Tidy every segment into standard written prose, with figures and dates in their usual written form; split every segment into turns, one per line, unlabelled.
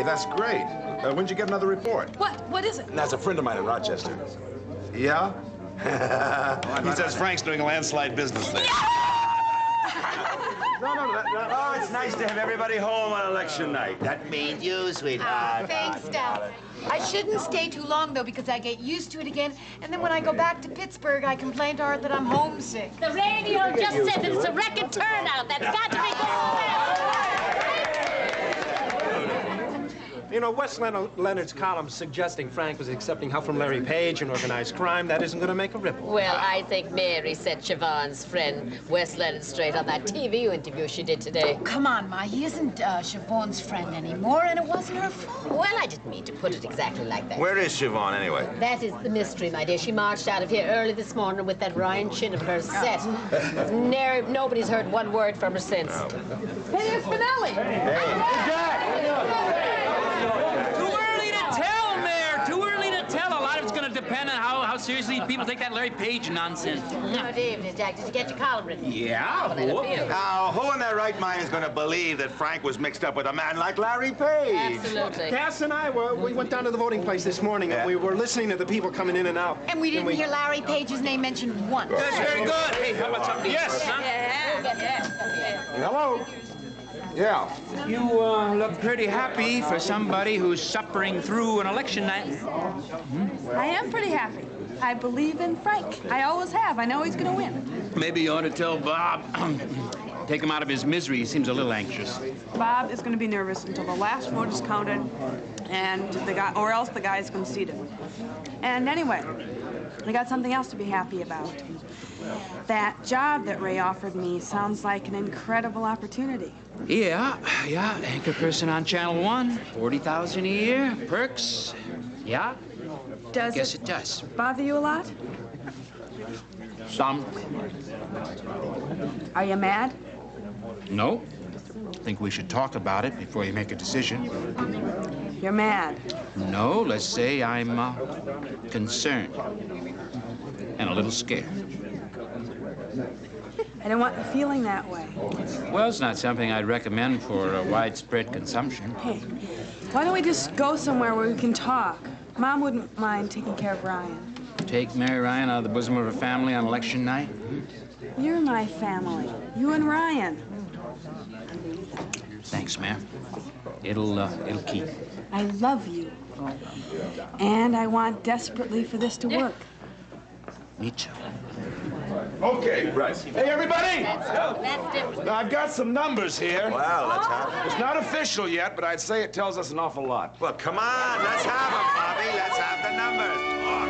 that's great. When'd you get another report?
What is it?
That's a friend of mine in Rochester. Yeah? He says Frank's doing a landslide business there. No.
Oh, it's nice to have everybody home on election night. That means you, sweetheart.
Thanks, Dad. I shouldn't stay too long, though, because I get used to it again, and then when I go back to Pittsburgh, I complain to Art that I'm homesick.
The radio just said that it's a record turnout. That's got to be
You know, Wes Leonard's column suggesting Frank was accepting help from Larry Page and organized crime, that isn't going to make a ripple.
Well, I think Mary set Siobhan's friend Wes Leonard straight on that TV interview she did today.
Oh, come on, Ma. He isn't Siobhan's friend anymore, and it wasn't her fault.
Well, I didn't mean to put it exactly like that.
Where is Siobhan, anyway?
That is the mystery, my dear. She marched out of here early this morning with that Ryan Chin of hers set. Nobody's heard one word from her since.
Hey, there's Finelli.
Hey, Jack!
Depend on how seriously people take that Larry Page nonsense.
Good evening, Jack. Did you get your column written?
Yeah.
Now, who in their right mind is going to believe that Frank was mixed up with a man like Larry Page?
Absolutely.
Cass and I, we went down to the voting place this morning, and we were listening to the people coming in and out.
And we didn't hear Larry Page's name mentioned once.
That's very good. Hey, how about something? Yes.
Hello? Yeah.
You look pretty happy for somebody who's suffering through an election night.
I am pretty happy. I believe in Frank. I always have. I know he's going to win.
Maybe you ought to tell Bob, take him out of his misery. He seems a little anxious.
Bob is going to be nervous until the last vote is counted, and or else the guy's conceded. And anyway, I got something else to be happy about. That job that Ray offered me sounds like an incredible opportunity.
Yeah, anchor person on Channel 1, 40,000 a year, perks. Yeah, guess it does.
Bother you a lot?
Some.
Are you mad?
No. Think we should talk about it before you make a decision.
You're mad.
No, let's say I'm concerned and a little scared.
I don't want you feeling that way.
Well, it's not something I'd recommend for widespread consumption.
Hey, why don't we just go somewhere where we can talk? Mom wouldn't mind taking care of Ryan.
Take Mary Ryan out of the bosom of her family on election night?
You're my family. You and Ryan.
Thanks, ma'am. It'll keep.
I love you. And I want desperately for this to work.
Me too.
Okay, right. Hey, everybody!
That's different.
Now, I've got some numbers here.
Well, let's have them.
It's not official yet, but I'd say it tells us an awful lot.
Well, come on, let's have them, Bobby. Let's have the numbers. Talk.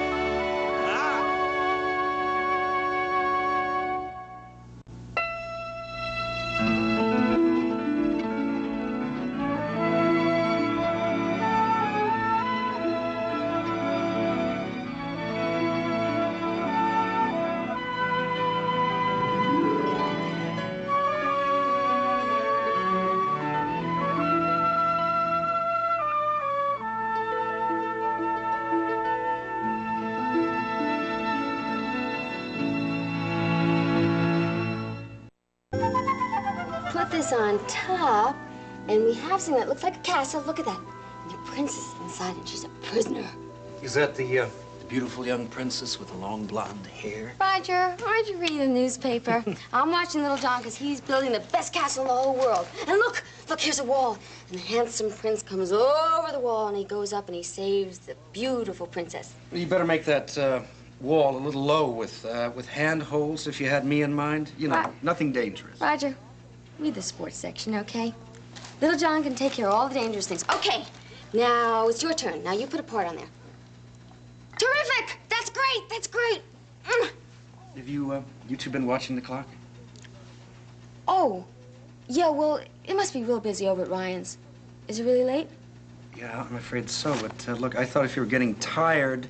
Put this on top, and we have something that looks like a castle. Look at that. And the princess is inside, and she's a prisoner.
Is that the beautiful young princess with the long blonde hair?
Roger, aren't you reading the newspaper? I'm watching Little John because he's building the best castle in the whole world. And look, here's a wall. And the handsome prince comes over the wall, and he goes up and he saves the beautiful princess.
You better make that wall a little low with handholds if you had me in mind. You know, nothing dangerous.
Roger, read the sports section, okay? Little John can take care of all the dangerous things. Okay, now it's your turn. Now you put a part on there. Terrific! That's great! That's great!
Have you two been watching the clock?
Oh, yeah, well, it must be real busy over at Ryan's. Is it really late?
Yeah, I'm afraid so. But look, I thought if you were getting tired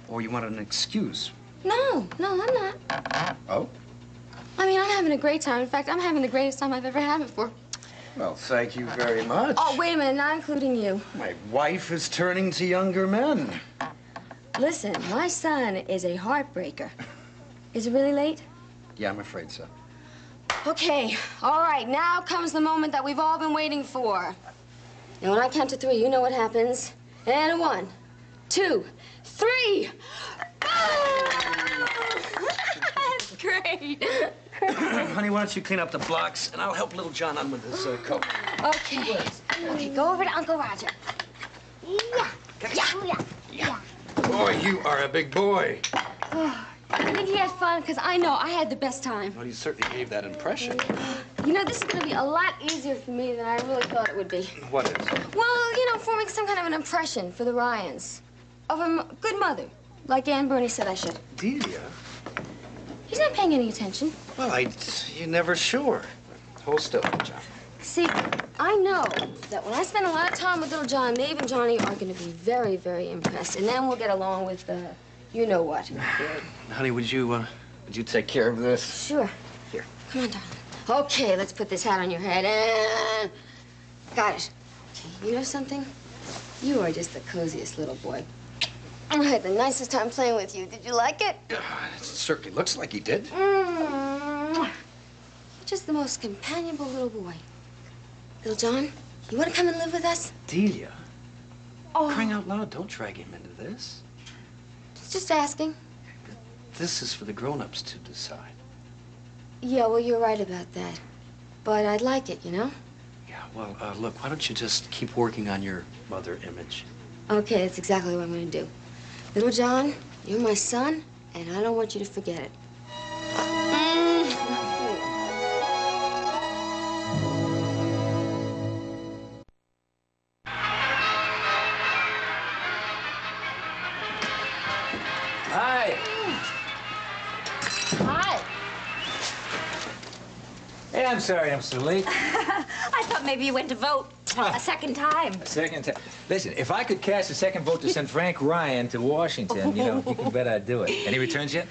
or you wanted an excuse.
No, I'm not.
Oh?
I mean, I'm having a great time. In fact, I'm having the greatest time I've ever had before.
Well, thank you very much.
Oh, wait a minute, not including you.
My wife is turning to younger men.
Listen, my son is a heartbreaker. Is it really late?
Yeah, I'm afraid so.
Okay, all right, now comes the moment that we've all been waiting for. And when I count to 3, you know what happens. And 1, 2, 3. That's great.
Honey, why don't you clean up the blocks, and I'll help little John on with his coat.
Okay. Okay, go over to Uncle Roger. Yeah.
Boy, you are a big boy.
I think he had fun, because I know I had the best time.
Well, you certainly gave that impression.
You know, this is going to be a lot easier for me than I really thought it would be.
What is?
Well, you know, forming some kind of an impression for the Ryans. Of a good mother, like Ann Burney said I should.
Delia?
He's not paying any attention.
Well, you're never sure. Hold still, John.
See, I know that when I spend a lot of time with little John, Maeve and Johnny are going to be very, very impressed. And then we'll get along with, you know what.
Honey, would you take care of this?
Sure.
Here.
Come on, darling. Okay, let's put this hat on your head and... Got it. Okay, you know something? You are just the coziest little boy. I had the nicest time playing with you. Did you like it?
It certainly looks like he did.
You're just the most companionable little boy. Little John, you want to come and live with us?
Delia.
Oh.
Crying out loud, don't drag him into this.
Just asking.
This is for the grown-ups to decide.
Yeah, well, you're right about that. But I'd like it, you know?
Yeah, well, look, why don't you just keep working on your mother image?
Okay, that's exactly what I'm going to do. Little John, you're my son, and I don't want you to forget it.
Hi.
Hi.
Hey, I'm sorry I'm so late.
I thought maybe you went to vote a second time.
Second time. Listen, if I could cast a second vote to send Frank Ryan to Washington, you know, you can bet I'd do it. Any returns yet?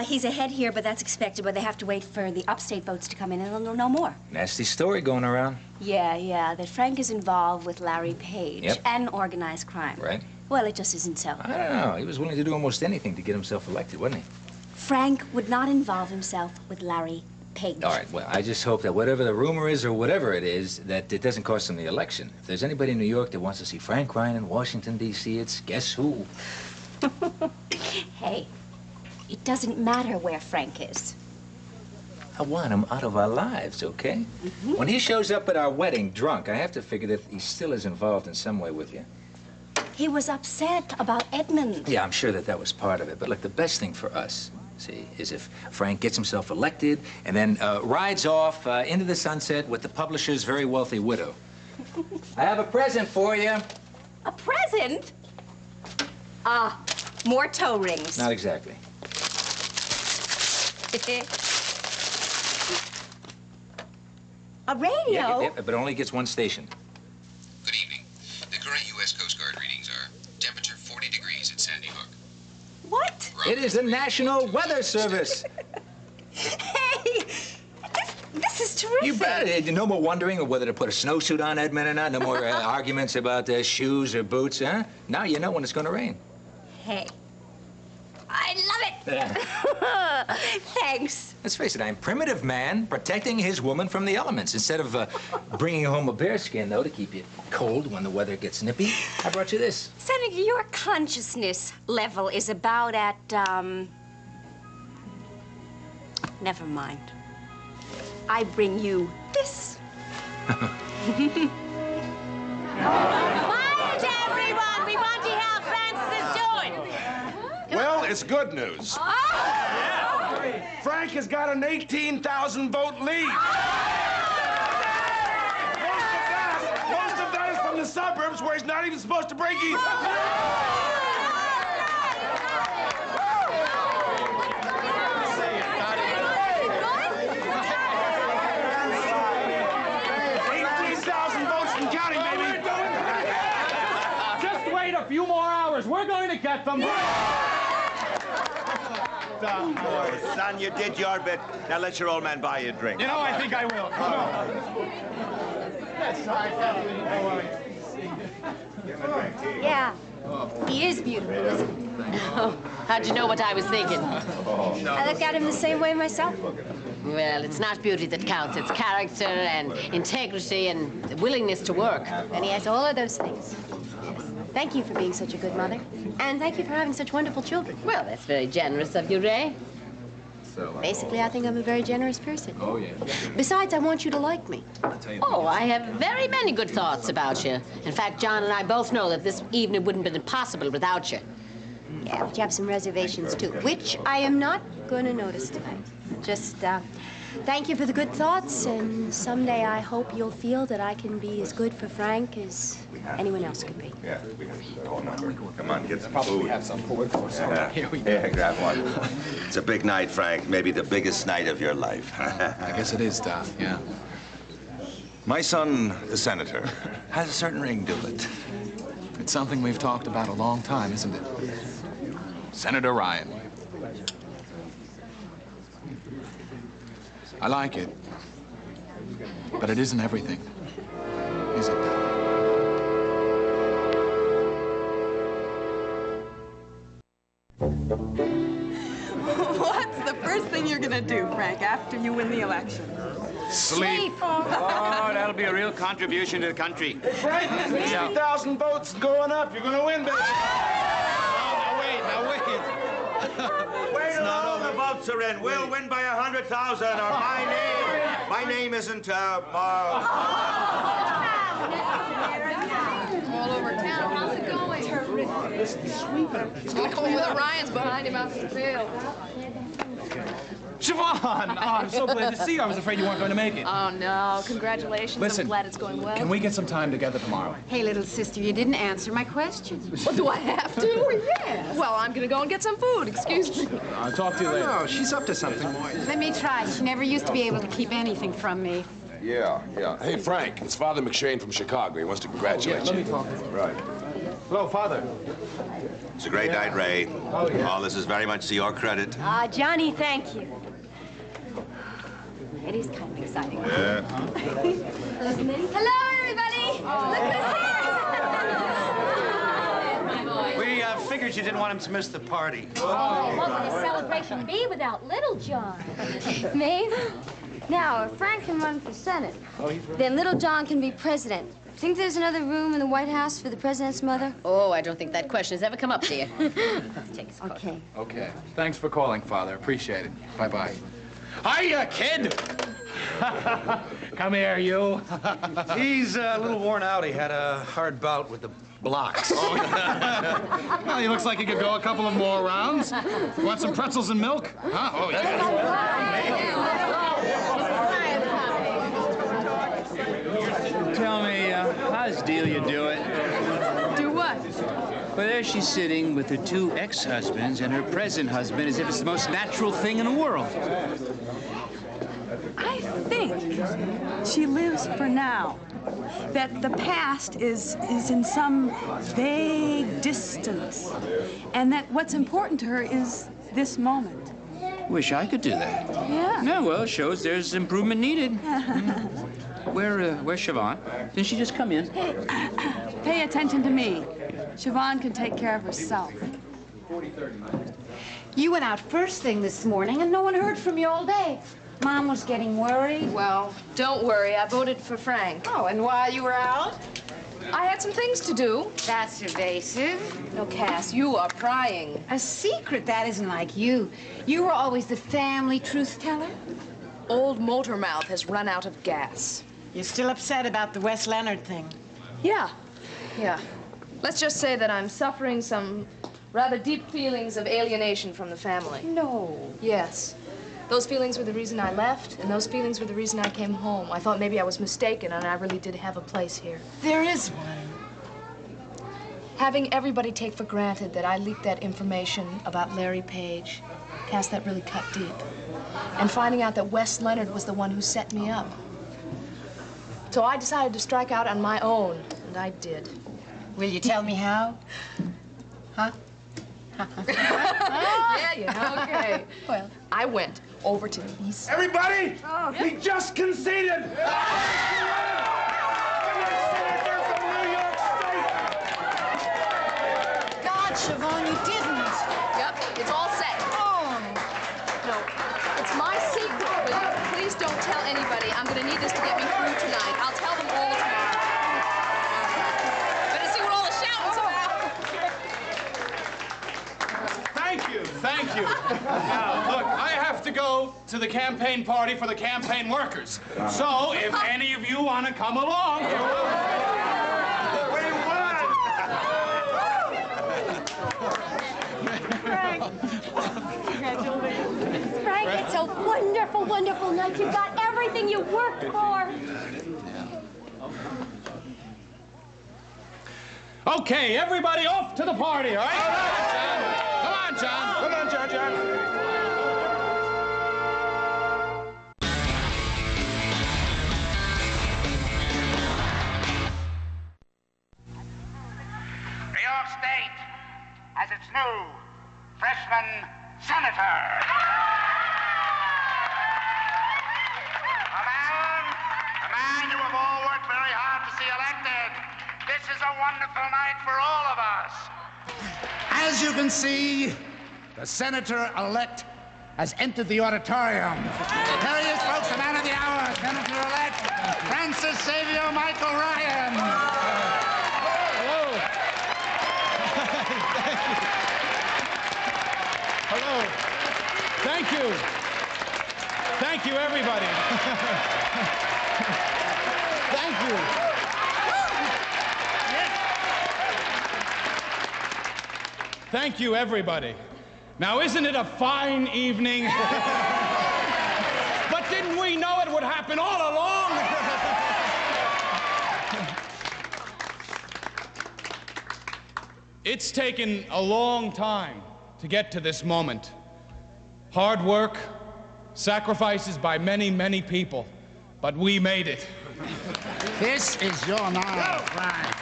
He's ahead here, but that's expected. But they have to wait for the upstate votes to come in, and they'll know more.
Nasty story going around.
Yeah, that Frank is involved with Larry Page
Yep.
and organized crime.
Right.
Well, it just isn't so.
I don't know. He was willing to do almost anything to get himself elected, wasn't he?
Frank would not involve himself with Larry Page.
All right, well, I just hope that whatever the rumor is or whatever it is, that it doesn't cost him the election. If there's anybody in New York that wants to see Frank Ryan in Washington, D.C., it's guess who?
Hey, it doesn't matter where Frank is.
I want him out of our lives, okay?
Mm-hmm.
When he shows up at our wedding drunk, I have to figure that he still is involved in some way with you.
He was upset about Edmund.
Yeah, I'm sure that that was part of it. But look, the best thing for us, see, is if Frank gets himself elected and then rides off into the sunset with the publisher's very wealthy widow. I have a present for you.
A present? More toe rings.
Not exactly.
A radio?
Yeah, but only gets one station.
Good evening. The current U.S. Coast Guard readings are temperature 40 degrees at Sandy Hook.
What?
It is the National Weather Service.
Hey, this is terrific.
You bet. No more wondering whether to put a snowsuit on Edmund or not. No more arguments about shoes or boots, huh? Now you know when it's going to rain.
Hey, I love it. Thanks.
Let's face it, I'm a primitive man protecting his woman from the elements. Instead of bringing home a bearskin, though, to keep you cold when the weather gets nippy, I brought you this.
Senator, your consciousness level is about at, never mind. I bring you this.
Quiet, everyone! We want to hear how Francis is doing.
Well, it's good news. Frank has got an 18,000 vote lead. Most of that is from the suburbs where he's not even supposed to break even. 18,000 votes and counting, baby.
Just wait a few more hours. We're going to get them.
Oh, son, you did your bit. Now let your old man buy you a drink.
You know, I think I will. Come on.
Yeah, he is beautiful, isn't he?
How'd you know what I was thinking?
I look at him the same way myself.
Well, it's not beauty that counts. It's character and integrity and the willingness to work.
And he has all of those things. Yes. Thank you for being such a good mother. And thank you for having such wonderful children.
Well, that's very generous of you, Ray.
Basically, I think I'm a very generous person.
Oh, yeah.
Besides, I want you to like me.
Oh, I have very many good thoughts about you. In fact, John and I both know that this evening wouldn't have been possible without you.
Yeah, but you have some reservations, too, which I am not going to notice tonight. Just, thank you for the good thoughts, and someday I hope you'll feel that I can be as good for Frank as anyone else could be.
Yeah, we have the whole number. Come on, get some food.
Probably have some food for us.
Here, grab one. It's a big night, Frank. Maybe the biggest night of your life.
I guess it is, Don, yeah.
My son, the senator, has a certain ring to it.
It's something we've talked about a long time, isn't it? Senator Ryan. I like it, but it isn't everything, is it?
What's the first thing you're gonna do, Frank, after you win the election?
Sleep. Oh, that'll be a real contribution to the country.
Frank, 3,000 votes going up. You're gonna win, baby. Now wait.
Wait till all the votes are in. We'll win by 100,000, or my name isn't,
All over town. How's it going? He's gonna come with the Ryans behind him after the field.
Siobhan! Oh, I'm so glad to see you. I was afraid you weren't going to make it.
Oh, no. Congratulations.
Listen,
I'm glad it's going well.
Can we get some time together tomorrow?
Hey, little sister, you didn't answer my question.
Well, do I have to?
Yes.
Well, I'm gonna go and get some food. Excuse me.
I'll talk to you later.
No, she's up to something.
Let me try. She never used to be able to keep anything from me.
Yeah. Hey, Frank, it's Father McShane from Chicago. He wants to congratulate you.
Let me talk to you.
Right.
Hello, Father.
It's a great night, Ray.
Oh, yeah.
All this is very much to your credit.
Johnny, thank you. It is kind of exciting.
Yeah.
Hello, everybody! Look
We figured you didn't want him to miss the party.
Oh, what would a celebration be without Little John? Me? Now, if Frank can run for Senate, then Little John can be president. Think there's another room in the White House for the president's mother?
Oh, I don't think that question has ever come up to you. Take his coat.
Okay.
Okay. Thanks for calling, Father. Appreciate it. Bye-bye.
Hiya, kid! Come here, you.
He's a little worn out. He had a hard bout with the blocks.
Well, he looks like he could go a couple of more rounds. You want some pretzels and milk? Huh? Oh, yeah.
Tell me, how's Delia do it?
Do what?
Well, there she's sitting with her two ex-husbands and her present husband as if it's the most natural thing in the world.
I think she lives for now. That the past is in some vague distance. And that what's important to her is this moment.
Wish I could do that.
Yeah.
No, well, it shows there's improvement needed. Where's Siobhan? Didn't she just come in?
Pay attention to me. Siobhan can take care of herself.
You went out first thing this morning, and no one heard from you all day. Mom was getting worried.
Well, don't worry. I voted for Frank.
Oh, and while you were out?
I had some things to do.
That's evasive.
No, Cass, you are prying.
A secret? That isn't like you. You were always the family truth teller.
Old Motormouth has run out of gas.
You're still upset about the Wes Leonard thing?
Yeah. Let's just say that I'm suffering some rather deep feelings of alienation from the family.
No.
Yes. Those feelings were the reason I left, and those feelings were the reason I came home. I thought maybe I was mistaken, and I really did have a place here.
There is one.
Having everybody take for granted that I leaked that information about Larry Page, Cass, that really cut deep. And finding out that Wes Leonard was the one who set me up. So I decided to strike out on my own, and I did.
Will you tell me how? Huh?
Yeah, okay. Well, I went over to the east.
Everybody, he just conceded.
God, Siobhan, you didn't.
Yep, it's all set.
Oh.
No, it's my secret, but Lily, I'm going to need this to get me through tonight. I'll tell them all tomorrow. Better see what all the shouting's about.
Thank you, thank you. Now, look, I have to go to the campaign party for the campaign workers. So, if any of you want to come along, you're welcome.
Frank. Frank, it's a wonderful, wonderful night. You've got everything you worked for.
Okay, everybody off to the party, all right? Come on, John.
Come on, John.
New York State has its new freshman senator. A man you have all worked very hard to see elected. This is a wonderful night for all of us.
As you can see, the senator-elect has entered the auditorium. Here he is, folks, the man of the hour, Senator-elect Francis Xavier Michael Ryan.
Hello. Hello. Thank you. Thank you, everybody. Thank you. Thank you, everybody. Now, isn't it a fine evening? But didn't we know it would happen all along? It's taken a long time to get to this moment. Hard work, sacrifices by many, many people, but we made it.
This is your night, Frank.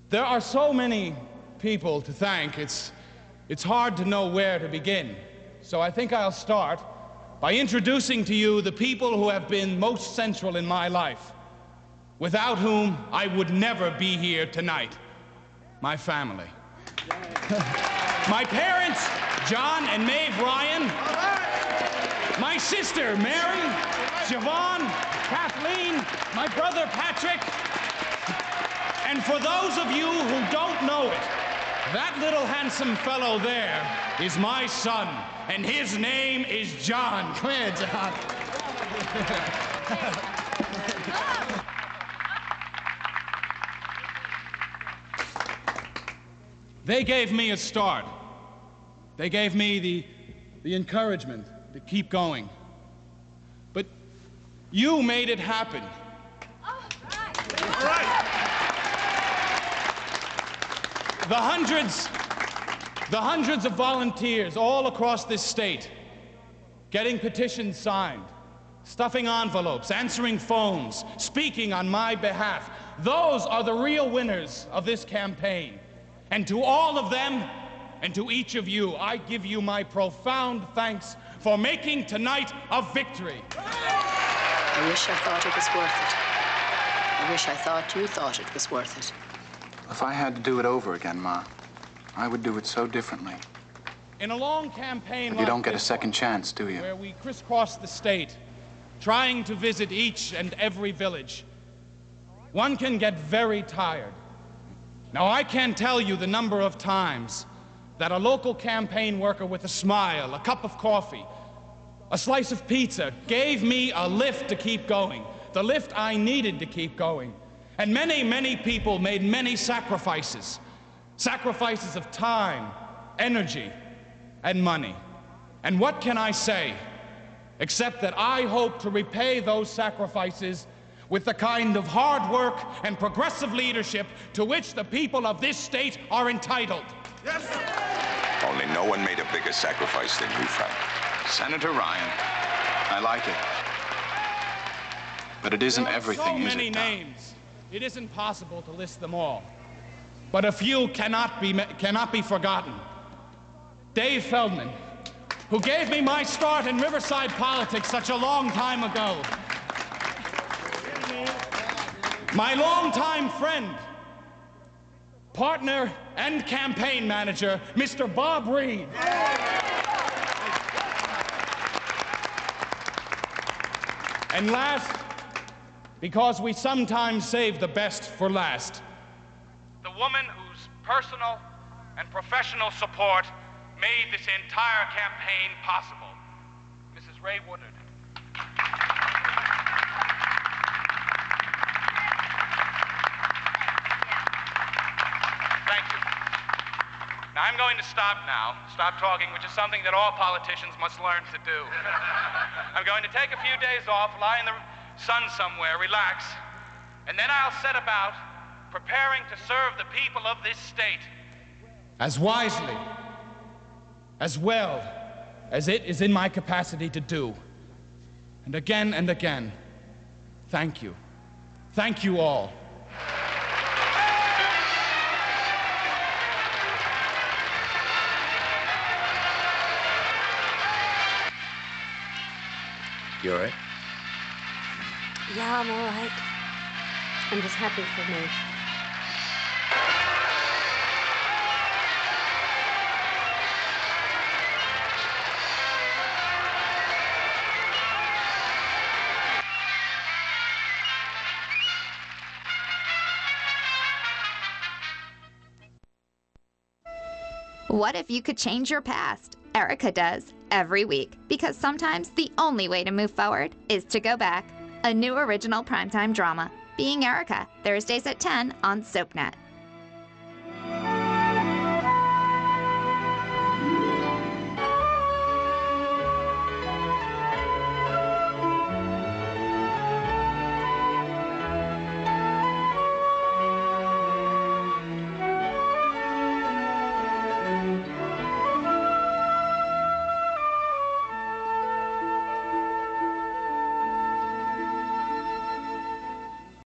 There are so many people to thank, it's hard to know where to begin. So I think I'll start by introducing to you the people who have been most central in my life, without whom I would never be here tonight. My family. My parents, John and Maeve Ryan. My sister, Mary, Siobhan, Kathleen, my brother, Patrick. And for those of you who don't know it, that little handsome fellow there is my son, and his name is John.
Come here, John.
They gave me a start. They gave me the encouragement to keep going. But you made it happen.
All right.
The hundreds of volunteers all across this state, getting petitions signed, stuffing envelopes, answering phones, speaking on my behalf. Those are the real winners of this campaign. And to all of them, and to each of you, I give you my profound thanks for making tonight a victory.
I wish I thought it was worth it. I wish I thought you thought it was worth it.
If I had to do it over again, Ma, I would do it so differently.
In a long campaign
But you don't
like
get a
this
second
one,
chance, do you?
where we crisscross the state, trying to visit each and every village, one can get very tired. Now, I can't tell you the number of times that a local campaign worker with a smile, a cup of coffee, a slice of pizza gave me a lift to keep going, the lift I needed to keep going. And many, many people made many sacrifices. Sacrifices of time, energy, and money. And what can I say, except that I hope to repay those sacrifices with the kind of hard work and progressive leadership to which the people of this state are entitled.
Yes.
Only no one made a bigger sacrifice than you, Frank.
Senator Ryan, I like it. But it isn't everything,
so
is
many
it, Tom?
names. It isn't possible to list them all. But a few cannot be forgotten. Dave Feldman, who gave me my start in Riverside politics such a long time ago. My longtime friend, partner, and campaign manager, Mr. Bob Reed. And last, because we sometimes save the best for last, the woman whose personal and professional support made this entire campaign possible, Mrs. Ray Woodard. Thank you. Now, I'm going to stop talking, which is something that all politicians must learn to do. I'm going to take a few days off, lie in the sun somewhere, relax, and then I'll set about preparing to serve the people of this state as wisely, as well as it is in my capacity to do. And again, thank you. Thank you all.
You all right?
Yeah, I'm all right. I'm just happy for me.
What if you could change your past? Erica does, every week, because sometimes the only way to move forward is to go back. A new original primetime drama, Being Erica, Thursdays at 10 on SoapNet.